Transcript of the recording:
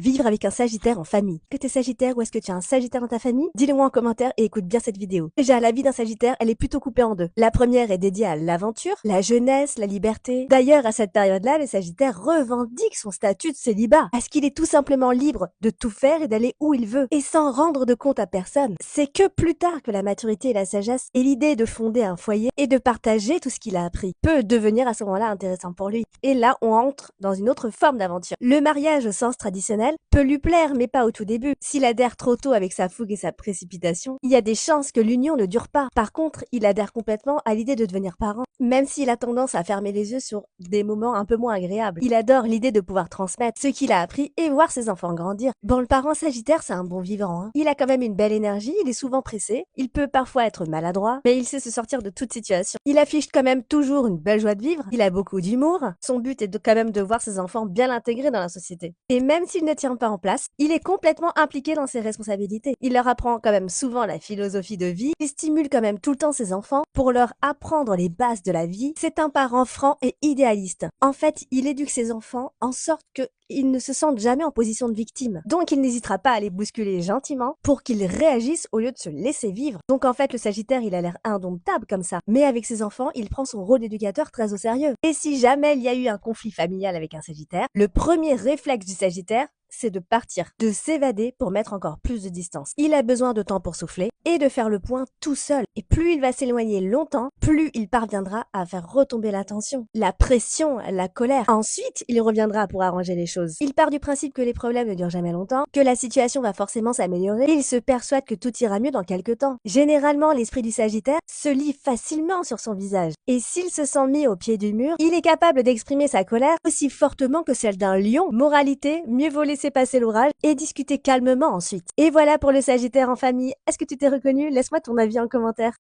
Vivre avec un Sagittaire en famille. Que t'es Sagittaire ou est-ce que tu as un Sagittaire dans ta famille? Dis-le moi en commentaire et écoute bien cette vidéo. Déjà, la vie d'un Sagittaire, elle est plutôt coupée en deux. La première est dédiée à l'aventure, la jeunesse, la liberté. D'ailleurs, à cette période-là, le Sagittaire revendique son statut de célibat, parce qu'il est tout simplement libre de tout faire et d'aller où il veut, et sans rendre de compte à personne. C'est que plus tard que la maturité et la sagesse et l'idée de fonder un foyer et de partager tout ce qu'il a appris peut devenir à ce moment-là intéressant pour lui. Et là, on entre dans une autre forme d'aventure. Le mariage au sens traditionnel peut lui plaire, mais pas au tout début. S'il adhère trop tôt avec sa fougue et sa précipitation, il y a des chances que l'union ne dure pas. Par contre, il adhère complètement à l'idée de devenir parent, même s'il a tendance à fermer les yeux sur des moments un peu moins agréables. Il adore l'idée de pouvoir transmettre ce qu'il a appris et voir ses enfants grandir. Bon, le parent Sagittaire, c'est un bon vivant, hein. Il a quand même une belle énergie, il est souvent pressé, il peut parfois être maladroit, mais il sait se sortir de toute situation. Il affiche quand même toujours une belle joie de vivre, il a beaucoup d'humour, son but est quand même de voir ses enfants bien intégrés dans la société. Et même s'il ne tient pas en place, il est complètement impliqué dans ses responsabilités. Il leur apprend quand même souvent la philosophie de vie, il stimule quand même tout le temps ses enfants pour leur apprendre les bases de la vie. C'est un parent franc et idéaliste. En fait, il éduque ses enfants en sorte qu'ils ne se sentent jamais en position de victime. Donc il n'hésitera pas à les bousculer gentiment pour qu'ils réagissent au lieu de se laisser vivre. Donc en fait, le Sagittaire, il a l'air indomptable comme ça. Mais avec ses enfants, il prend son rôle d'éducateur très au sérieux. Et si jamais il y a eu un conflit familial avec un Sagittaire, le premier réflexe du Sagittaire, c'est de partir, de s'évader pour mettre encore plus de distance. Il a besoin de temps pour souffler et de faire le point tout seul. Et plus il va s'éloigner longtemps, plus il parviendra à faire retomber la tension, la pression, la colère. Ensuite, il reviendra pour arranger les choses. Il part du principe que les problèmes ne durent jamais longtemps, que la situation va forcément s'améliorer et il se persuade que tout ira mieux dans quelques temps. Généralement, l'esprit du Sagittaire se lit facilement sur son visage. Et s'il se sent mis au pied du mur, il est capable d'exprimer sa colère aussi fortement que celle d'un lion. Moralité, mieux vaut laisser passer l'orage et discuter calmement ensuite. Et voilà pour le Sagittaire en famille. Est-ce que tu t'es reconnu? Laisse-moi ton avis en commentaire.